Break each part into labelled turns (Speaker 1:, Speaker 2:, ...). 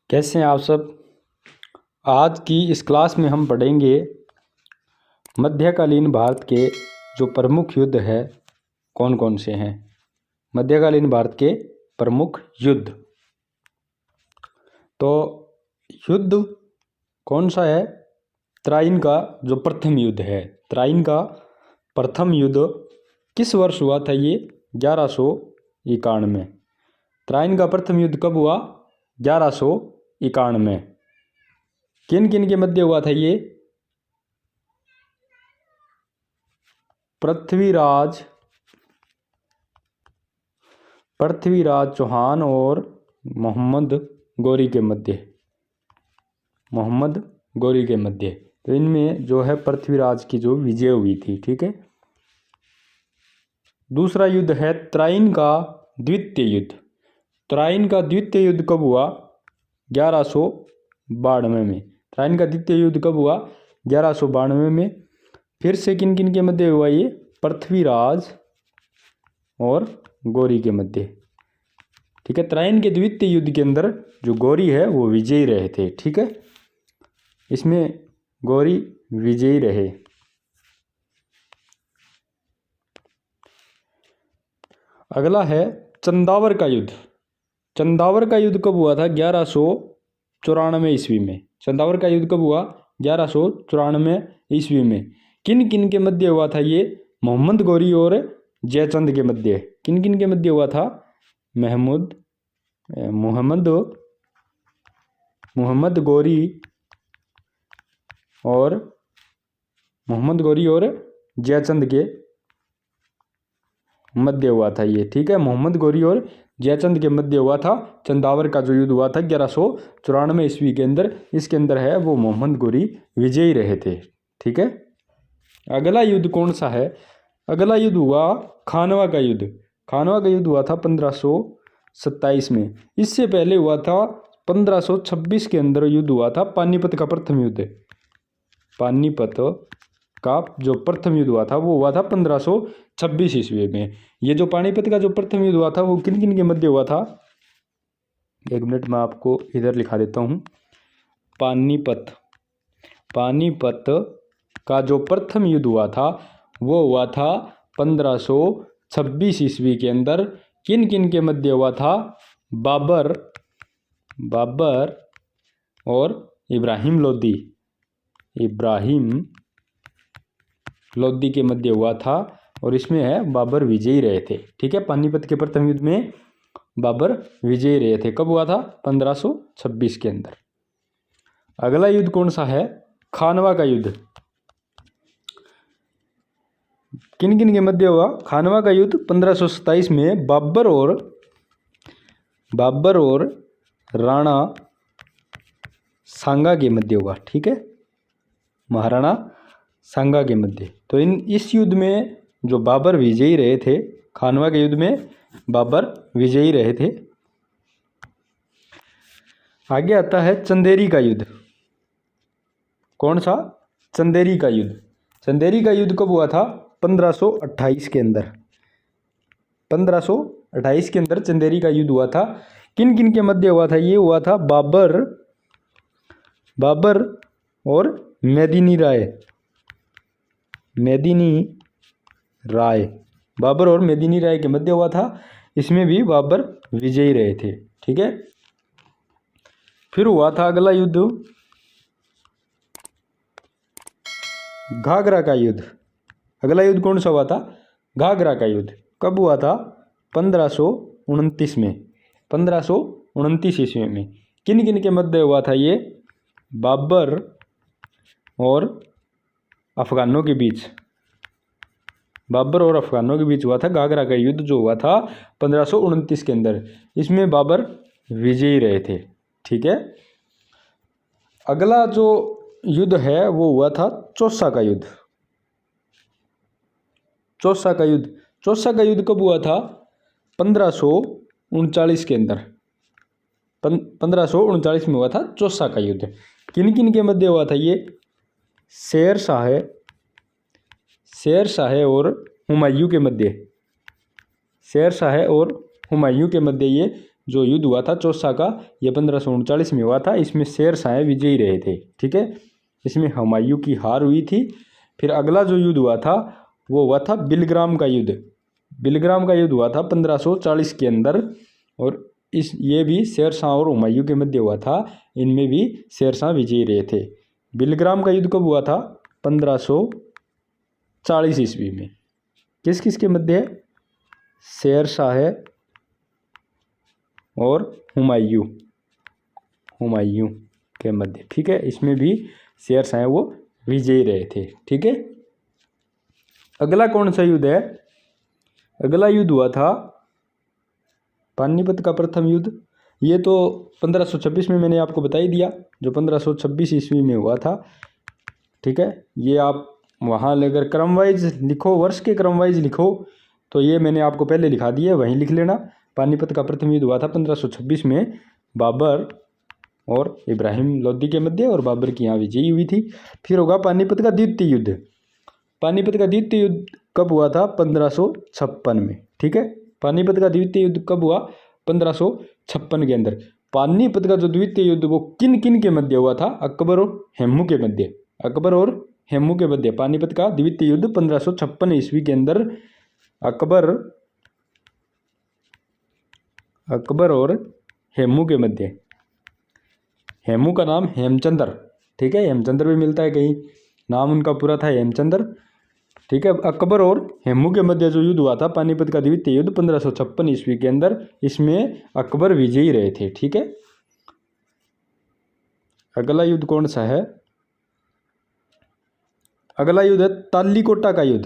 Speaker 1: कैसे हैं आप सब। आज की इस क्लास में हम पढ़ेंगे मध्यकालीन भारत के जो प्रमुख युद्ध है कौन कौन से हैं। मध्यकालीन भारत के प्रमुख युद्ध। तो युद्ध कौन सा है? त्राइन का जो प्रथम युद्ध है। त्राइन का प्रथम युद्ध किस वर्ष हुआ था? ये 1191। त्राइन का प्रथम युद्ध कब हुआ? 1191। किन किन के मध्य हुआ था ये? पृथ्वीराज चौहान और मोहम्मद गौरी के मध्य। तो इनमें जो है पृथ्वीराज की जो विजय हुई थी। ठीक है। दूसरा युद्ध है त्राइन का द्वितीय युद्ध। त्राइन का द्वितीय युद्ध कब हुआ? 1192 में। त्राइन का द्वितीय युद्ध कब हुआ? 1192 में। फिर से किन किन के मध्य हुआ ये? पृथ्वीराज और गौरी के मध्य। ठीक है। त्राइन के द्वितीय युद्ध के अंदर जो गौरी है वो विजयी रहे थे। ठीक है। इसमें गौरी विजयी रहे। अगला है चंदावर का युद्ध। चंदावर का युद्ध कब हुआ था? 1194 ईस्वी में। चंदावर का युद्ध कब हुआ? 1194 ईस्वी में। किन किन के मध्य हुआ था ये? मोहम्मद गौरी और जयचंद के मध्य। किन किन के मध्य हुआ था? मोहम्मद गौरी और जयचंद के मध्य हुआ था ये। ठीक है। मोहम्मद गौरी और जयचंद के मध्य हुआ था चंदावर का जो युद्ध हुआ था 1194 ईस्वी के अंदर। इसके अंदर है वो मोहम्मद गौरी विजयी रहे थे। ठीक है। अगला युद्ध कौन सा है? अगला युद्ध हुआ खानवा का युद्ध। खानवा का युद्ध हुआ था 1527 में। इससे पहले हुआ था 1526 के अंदर युद्ध हुआ था पानीपत का प्रथम युद्ध। पानीपत का जो प्रथम युद्ध हुआ था वो हुआ था 1526 ईस्वी में। ये जो पानीपत का जो प्रथम युद्ध हुआ था वो किन किन के मध्य हुआ था? एक मिनट में आपको इधर लिखा देता हूँ। पानीपत का जो प्रथम युद्ध हुआ था वो हुआ था 1526 ईस्वी के अंदर। किन किन के मध्य हुआ था? बाबर और इब्राहिम लोदी के मध्य हुआ था और इसमें है बाबर विजयी रहे थे। ठीक है। पानीपत के प्रथम युद्ध में बाबर विजयी रहे थे। कब हुआ था? 1526 के अंदर। अगला युद्ध कौन सा है? खानवा का युद्ध। किन किन के मध्य हुआ? खानवा का युद्ध 1527 में बाबर और राणा सांगा के मध्य हुआ। ठीक है। महाराणा सांगा के मध्य। तो इस युद्ध में जो बाबर विजयी रहे थे, खानवा के युद्ध में बाबर विजयी रहे थे। आगे आता है चंदेरी का युद्ध। कौन सा? चंदेरी का युद्ध। चंदेरी का युद्ध कब हुआ था? 1528 के अंदर। 1528 के अंदर चंदेरी का युद्ध हुआ था। किन किन के मध्य हुआ था? ये हुआ था बाबर और मेदिनी राय। बाबर और मेदिनी राय के मध्य हुआ था। इसमें भी बाबर विजयी रहे थे। ठीक है। फिर हुआ था अगला युद्ध घाघरा का युद्ध। अगला युद्ध कौन सा हुआ था? घाघरा का युद्ध। कब हुआ था? 1529 में। 1529 ईस्वी में। किन किन के मध्य हुआ था ये? बाबर और अफगानों के बीच हुआ था घाघरा का युद्ध जो हुआ था 1529 के अंदर। इसमें बाबर विजयी रहे थे। ठीक है। अगला जो युद्ध है वो हुआ था चौसा का युद्ध। चौसा का युद्ध कब हुआ था? 1539 के अंदर। 1539 में हुआ था चौसा का युद्ध। किन किन के मध्य हुआ था ये? शेर शाह और हुमायूं के मध्य। ये जो युद्ध हुआ था चौसा का, ये 1539 में हुआ था। इसमें शेर शाह विजयी रहे थे, ठीक है। इसमें हुमायूं की हार हुई थी। फिर अगला जो युद्ध हुआ था वो हुआ था बिलग्राम का युद्ध। बिलग्राम का युद्ध हुआ था 1540 के अंदर, और ये भी शेर शाह और हुमायूं के मध्य हुआ था। इनमें भी शेर शाह विजयी रहे थे। बिलग्राम का युद्ध कब हुआ था? 1540 ईस्वी में। किस किस के मध्य है? शेर शाह और हुमायूं के मध्य, ठीक है। इसमें भी शेर शाह वो विजयी रहे थे, ठीक है। अगला कौन सा युद्ध है? अगला युद्ध हुआ था पानीपत का प्रथम युद्ध। ये तो 1526 में मैंने आपको बता ही दिया, जो 1526 ईस्वी में हुआ था, ठीक है। ये आप वहाँ अगर क्रम वाइज लिखो, वर्ष के क्रम वाइज लिखो, तो ये मैंने आपको पहले लिखा दिया, वहीं लिख लेना। पानीपत का प्रथम युद्ध हुआ था 1526 में, बाबर और इब्राहिम लोदी के मध्य, और बाबर की यहाँ विजयी हुई थी। फिर होगा पानीपत का द्वितीय युद्ध। पानीपत का द्वितीय युद्ध कब हुआ था? 1556 में, ठीक है। पानीपत का द्वितीय युद्ध कब हुआ? 1556 के अंदर। पानीपत का जो द्वितीय युद्ध वो किन किन के मध्य हुआ था? अकबर और हेमू के मध्य। अकबर और हेमू के मध्य पानीपत का द्वितीय युद्ध 1556 ईस्वी के अंदर अकबर और हेमू के मध्य। हेमू का नाम हेमचंद्र, ठीक है। हेमचंद्र भी मिलता है कहीं, नाम उनका पूरा था हेमचंद्र, ठीक है। अकबर और हेमू के मध्य जो युद्ध हुआ था पानीपत का द्वितीय युद्ध 1556 ईस्वी के अंदर, इसमें अकबर विजयी रहे थे, ठीक है। अगला युद्ध कौन सा है? अगला युद्ध है तालीकोटा का युद्ध।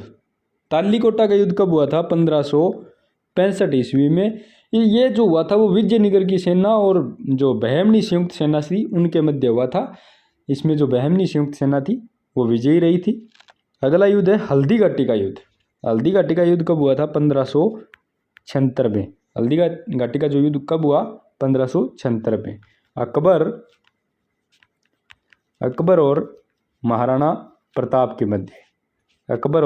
Speaker 1: तालीकोटा का युद्ध कब हुआ था? 1565 ईस्वी में। ये जो हुआ था वो विजयनगर की सेना और जो बहमनी संयुक्त सेना थी उनके मध्य हुआ था। इसमें जो बहमनी संयुक्त सेना थी वो विजयी रही थी। अगला युद्ध है हल्दी घाटी का युद्ध। हल्दी घाटी का युद्ध कब हुआ था? 1576 में। हल्दी घाटी का जो युद्ध कब हुआ? 1576 में। अकबर और महाराणा प्रताप के मध्य। अकबर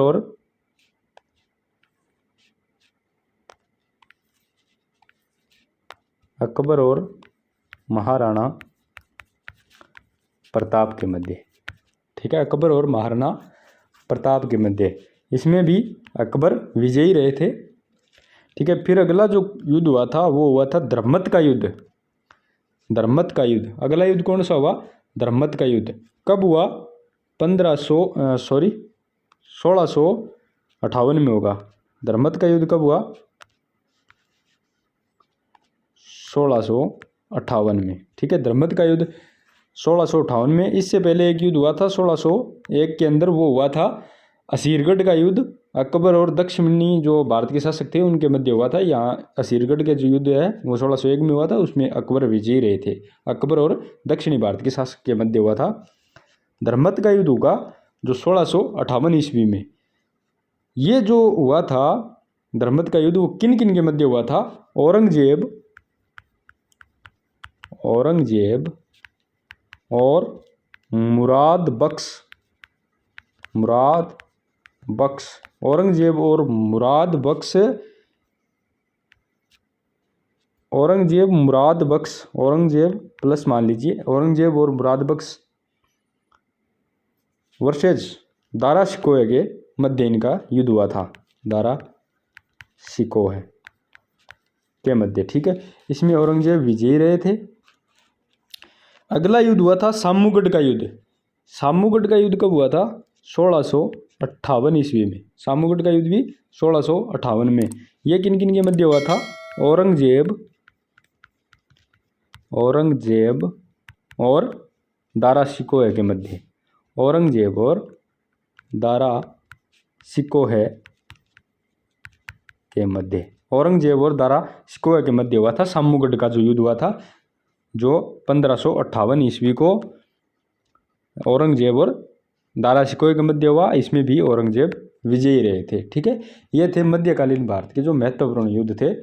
Speaker 1: और महाराणा प्रताप के मध्य, ठीक है। अकबर और महाराणा प्रताप के मध्य, इसमें भी अकबर विजयी रहे थे, ठीक है। फिर अगला जो युद्ध हुआ था वो हुआ था धर्मत का युद्ध। धर्मत का युद्ध, अगला युद्ध कौन सा हुआ? धर्मत का युद्ध कब हुआ? 1658 में होगा। धर्मत का युद्ध कब हुआ? 1658 में, ठीक है। धर्मत का युद्ध 1658 में। इससे पहले एक युद्ध हुआ था 1601 के अंदर, वो हुआ था असीरगढ़ का युद्ध। अकबर और दक्षिणी जो भारत के शासक थे उनके मध्य हुआ था। यहाँ असीरगढ़ का जो युद्ध है वो 1601 में हुआ था, उसमें अकबर विजयी रहे थे। अकबर और दक्षिणी भारत के शासक के मध्य हुआ था। धर्मत का युद्ध होगा जो 1658 ईस्वी में। ये जो हुआ था धर्मत का युद्ध वो किन किन के मध्य हुआ था? औरंगजेब और मुराद बख्श। औरंगजेब और मुराद बख्श। औरंगजेब प्लस मान लीजिए, औरंगजेब और मुराद बख्श वर्सेज दारा शिकोह के मध्य इनका युद्ध हुआ था। दारा शिकोह के मध्य, ठीक है। इसमें औरंगजेब विजयी रहे थे। अगला युद्ध हुआ था सामूगढ़ का युद्ध। सामूगढ़ का युद्ध कब हुआ था? 1658 ईस्वी में। सामूगढ़ का युद्ध भी 1658 में। यह किन किन के मध्य हुआ था? औरंगजेब और दारा शिकोह के मध्य। औरंगजेब और दारा शिकोह के मध्य। औरंगजेब और दारा शिकोह के मध्य हुआ था सामूगढ़ का जो युद्ध हुआ था, जो 1558 ईस्वी को औरंगजेब और दारा शिकोह के मध्य हुआ। इसमें भी औरंगजेब विजयी रहे थे, ठीक है। ये थे मध्यकालीन भारत के जो महत्वपूर्ण युद्ध थे